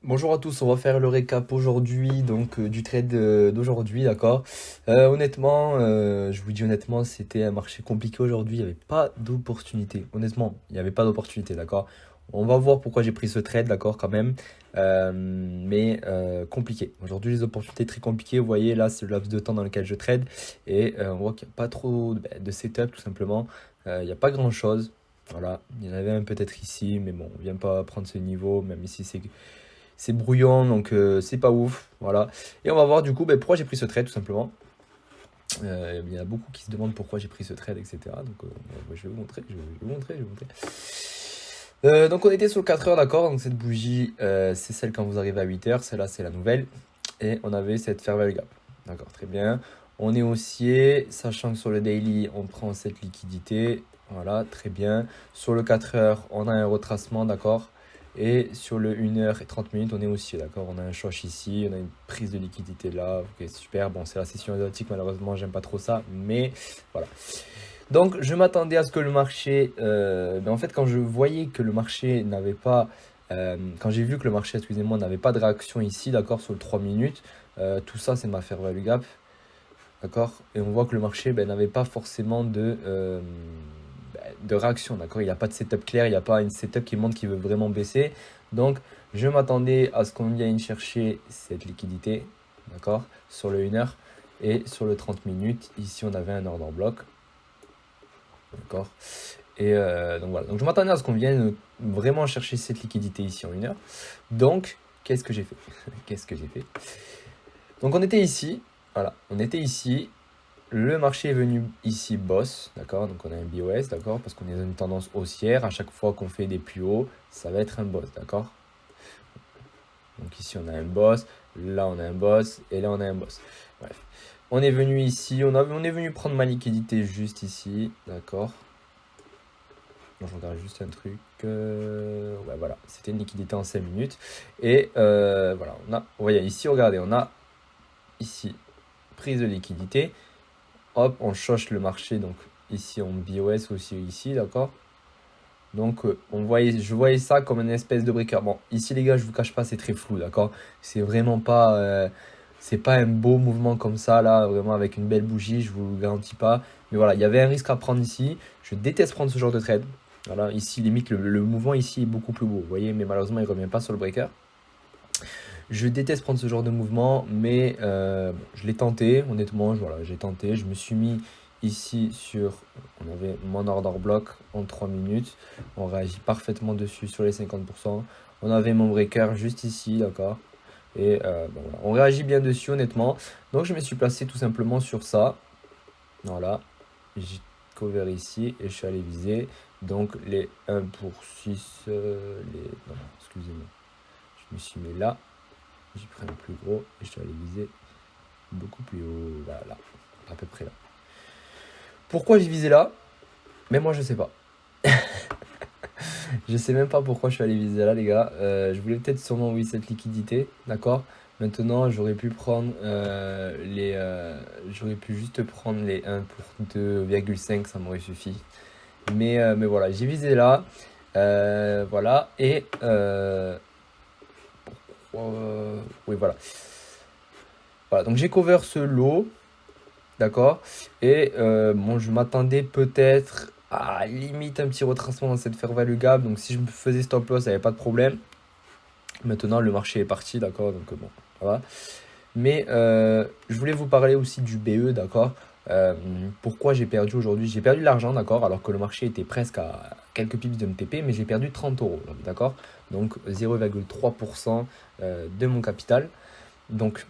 Bonjour à tous, on va faire le récap aujourd'hui du trade d'aujourd'hui, d'accord. Honnêtement, je vous dis honnêtement, c'était un marché compliqué aujourd'hui, il n'y avait pas d'opportunité. Honnêtement, il n'y avait pas d'opportunité, d'accord. On va voir pourquoi j'ai pris ce trade, d'accord, quand même. Mais compliqué. Aujourd'hui, les opportunités très compliquées. Vous voyez, là, c'est le laps de temps dans lequel je trade. Et on voit qu'il n'y a pas trop de setup, tout simplement. Il n'y a pas grand-chose. Voilà, il y en avait un peut-être ici, mais bon, on vient pas prendre ce niveau, même ici c'est brouillon, donc c'est pas ouf. Voilà. Et on va voir du coup pourquoi j'ai pris ce trade, tout simplement. Il y a beaucoup qui se demandent pourquoi j'ai pris ce trade, etc. Donc je vais vous montrer, je vais vous montrer, je vais vous montrer. Donc on était sur le 4 heures, d'accord. Donc cette bougie, c'est celle quand vous arrivez à 8 heures. Celle-là, c'est la nouvelle. Et on avait cette fair value gap. D'accord, très bien. On est haussier, sachant que sur le daily, on prend cette liquidité. Voilà, très bien. Sur le 4 heures, on a un retracement, d'accord. Et sur le 1 heure et 30 minutes, on est haussier, d'accord. On a un choc ici, on a une prise de liquidité là. Ok, super. Bon, c'est la session exotique, malheureusement, j'aime pas trop ça. Mais voilà. Donc, je m'attendais à ce que le marché. En fait, quand je voyais que le marché n'avait pas. Quand j'ai vu que le marché, excusez-moi, n'avait pas de réaction ici, d'accord, sur le 3 minutes, tout ça, c'est ma fair value gap, d'accord. Et on voit que le marché n'avait pas forcément de réaction, d'accord. Il n'y a pas de setup clair, il n'y a pas une setup qui montre qu'il veut vraiment baisser. Donc, je m'attendais à ce qu'on vienne chercher cette liquidité, d'accord, sur le 1 heure et sur le 30 minutes. Ici, on avait un order block. D'accord. Et donc voilà. Donc je m'attendais à ce qu'on vienne vraiment chercher cette liquidité ici en 1 heure. Donc, qu'est-ce que j'ai fait? Qu'est-ce que j'ai fait? Donc on était ici. Voilà. On était ici. Le marché est venu ici boss. D'accord. Donc on a un BOS. D'accord. Parce qu'on est dans une tendance haussière. À chaque fois qu'on fait des plus hauts, ça va être un boss. D'accord. Donc ici on a un boss. Là on a un boss. Et là on a un boss. Bref. On est venu ici. On est venu prendre ma liquidité juste ici. D'accord. Je regarde juste un truc. Ouais, voilà, c'était une liquidité en 5 minutes. Et voilà, vous voyez ici, regardez, on a ici prise de liquidité. Hop, on choche le marché. Donc ici, on BOS aussi ici, d'accord. Donc je voyais ça comme une espèce de breaker. Bon, ici les gars, je vous cache pas, c'est très flou, d'accord. C'est vraiment pas, c'est pas un beau mouvement comme ça là, vraiment avec une belle bougie, je vous le garantis pas. Mais voilà, il y avait un risque à prendre ici. Je déteste prendre ce genre de trade. Voilà, ici limite le mouvement ici est beaucoup plus beau, vous voyez, mais malheureusement il revient pas sur le breaker. Je déteste prendre ce genre de mouvement, mais bon, je l'ai tenté, honnêtement, voilà, j'ai tenté. Je me suis mis ici on avait mon order block en 3 minutes. On réagit parfaitement dessus sur les 50%. On avait mon breaker juste ici, d'accord. Et bon, voilà, on réagit bien dessus, honnêtement. Donc je me suis placé tout simplement sur ça. Voilà, j'ai cover ici et je suis allé viser. Donc les 1 pour 6, non, excusez-moi. Je me suis mis là. J'ai pris un plus gros et je suis allé viser beaucoup plus haut. Voilà, à peu près là. Pourquoi j'ai visé là? Mais moi je sais pas. Je sais même pas pourquoi je suis allé viser là, les gars. Je voulais peut-être sûrement oui cette liquidité, d'accord. Maintenant j'aurais pu prendre j'aurais pu juste prendre les 1 pour 2,5, ça m'aurait suffi. Mais voilà, j'ai visé là. Voilà. Et oui, voilà. Voilà, donc j'ai cover ce lot. D'accord. Et bon, je m'attendais peut-être à limite un petit retracement dans cette fair value gap. Donc si je me faisais stop loss, il n'y avait pas de problème. Maintenant, le marché est parti, d'accord. Donc bon, voilà. Mais je voulais vous parler aussi du BE, d'accord. Pourquoi j'ai perdu aujourd'hui? J'ai perdu de l'argent, d'accord, alors que le marché était presque à quelques pips de MTP, mais j'ai perdu 30 euros, d'accord. Donc 0,3% de mon capital. Donc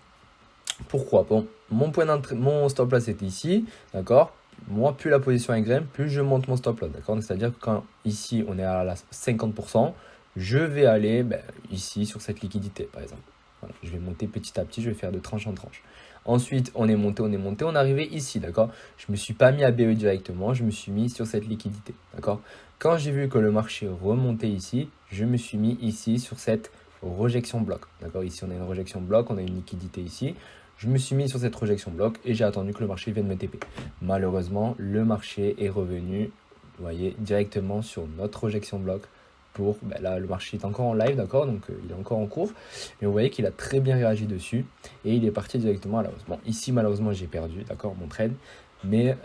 pourquoi? Bon, mon stop loss était ici, d'accord. Moi, plus la position est grimpe, plus je monte mon stop loss, d'accord. C'est-à-dire que quand ici on est à la 50%, je vais aller ici sur cette liquidité, par exemple. Voilà, je vais monter petit à petit, je vais faire de tranche en tranche. Ensuite, on est monté, on est arrivé ici, d'accord. Je me suis pas mis à BE directement, je me suis mis sur cette liquidité, d'accord. Quand j'ai vu que le marché remontait ici, je me suis mis ici sur cette rejection bloc, d'accord. Ici, on a une rejection bloc, on a une liquidité ici. Je me suis mis sur cette rejection bloc et j'ai attendu que le marché vienne me TP. Malheureusement, le marché est revenu, vous voyez, directement sur notre rejection bloc. pour, ben là le marché est encore en live, d'accord, donc il est encore en cours, mais vous voyez qu'il a très bien réagi dessus et il est parti directement à la hausse. Bon, ici malheureusement j'ai perdu, d'accord, mon trade, mais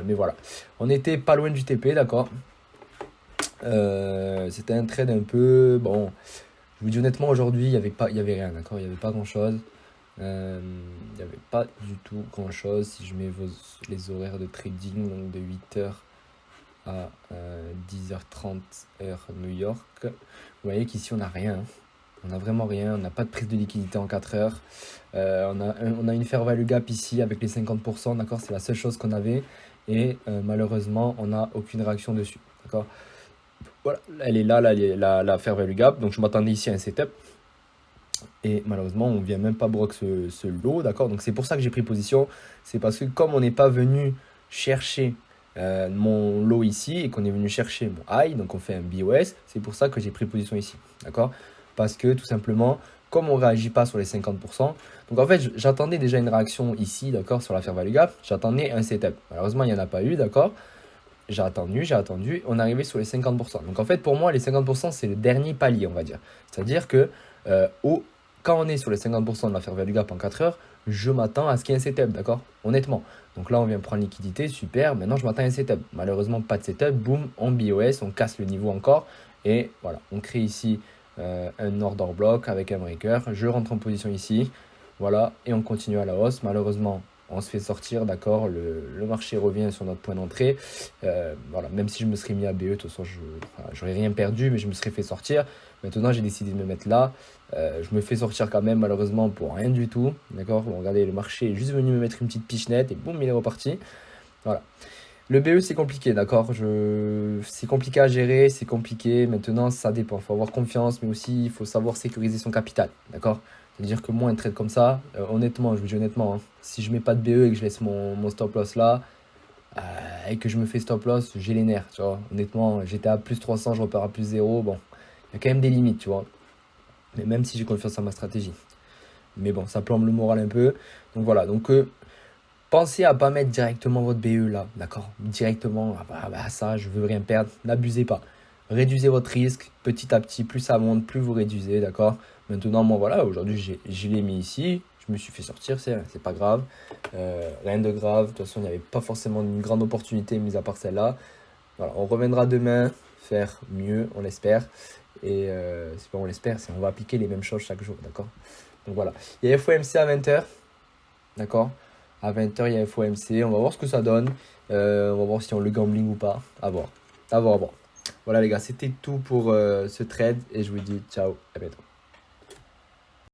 voilà, on était pas loin du TP, d'accord. C'était un trade un peu, bon, je vous dis honnêtement, aujourd'hui il y avait rien, d'accord, il n'y avait pas grand chose. Il n'y avait pas du tout grand chose. Si je mets les horaires de trading, donc de 8h à 10h30 heure New York, vous voyez qu'ici on n'a rien. On n'a vraiment rien. On n'a pas de prise de liquidité en 4 heures. On a une fair value gap ici avec les 50%, d'accord, c'est la seule chose qu'on avait. Et malheureusement, on n'a aucune réaction dessus, d'accord. Voilà, elle est là, la fair value gap. Donc je m'attendais ici à un setup. Et malheureusement, on ne vient même pas broc ce lot, d'accord. Donc c'est pour ça que j'ai pris position. C'est parce que comme on n'est pas venu chercher mon lot ici et qu'on est venu chercher mon high, donc on fait un BOS, c'est pour ça que j'ai pris position ici, d'accord. Parce que tout simplement, comme on ne réagit pas sur les 50%, donc en fait, j'attendais déjà une réaction ici, d'accord, sur la fair value gap. J'attendais un setup. Malheureusement, il n'y en a pas eu, d'accord. J'ai attendu, on est arrivé sur les 50%. Donc en fait, pour moi, les 50%, c'est le dernier palier, on va dire. C'est-à-dire que quand on est sur les 50% de la fair value gap en 4 heures, je m'attends à ce qu'il y ait un setup, d'accord? Honnêtement. Donc là, on vient prendre liquidité, super. Maintenant, je m'attends à un setup. Malheureusement, pas de setup. Boum, on BOS, on casse le niveau encore. Et voilà, on crée ici un order block avec un breaker. Je rentre en position ici. Voilà, et on continue à la hausse. Malheureusement, on se fait sortir, d'accord, le marché revient sur notre point d'entrée. Voilà, même si je me serais mis à BE, de toute façon, j'aurais rien perdu, mais je me serais fait sortir. Maintenant, j'ai décidé de me mettre là. Je me fais sortir quand même, malheureusement, pour rien du tout, d'accord. Bon, regardez, le marché est juste venu me mettre une petite pichenette et boum, il est reparti. Voilà. Le BE, c'est compliqué, d'accord. C'est compliqué à gérer, c'est compliqué. Maintenant, ça dépend. Il faut avoir confiance, mais aussi, il faut savoir sécuriser son capital, d'accord. C'est-à-dire que moi, un trade comme ça, honnêtement, je vous dis honnêtement, hein, si je mets pas de BE et que je laisse mon stop loss là, et que je me fais stop loss, j'ai les nerfs, tu vois. Honnêtement, j'étais à plus 300, je repars à plus 0. Bon, il y a quand même des limites, tu vois. Mais même si j'ai confiance en ma stratégie. Mais bon, ça plombe le moral un peu. Donc voilà, donc pensez à pas mettre directement votre BE là, d'accord. Directement, ça, je veux rien perdre. N'abusez pas. Réduisez votre risque petit à petit. Plus ça monte, plus vous réduisez, d'accord. Maintenant, moi, voilà, aujourd'hui, je l'ai mis ici. Je me suis fait sortir, c'est pas grave. Rien de grave. De toute façon, il n'y avait pas forcément une grande opportunité, mis à part celle-là. Voilà, on reviendra demain faire mieux, on l'espère. Et c'est pas on l'espère, c'est on va appliquer les mêmes choses chaque jour, d'accord. Donc voilà, il y a FOMC à 20h, d'accord. À 20h, il y a FOMC, on va voir ce que ça donne. On va voir si on le gambling ou pas. À voir, à voir, à voir. Voilà les gars, c'était tout pour ce trade et je vous dis ciao, à bientôt.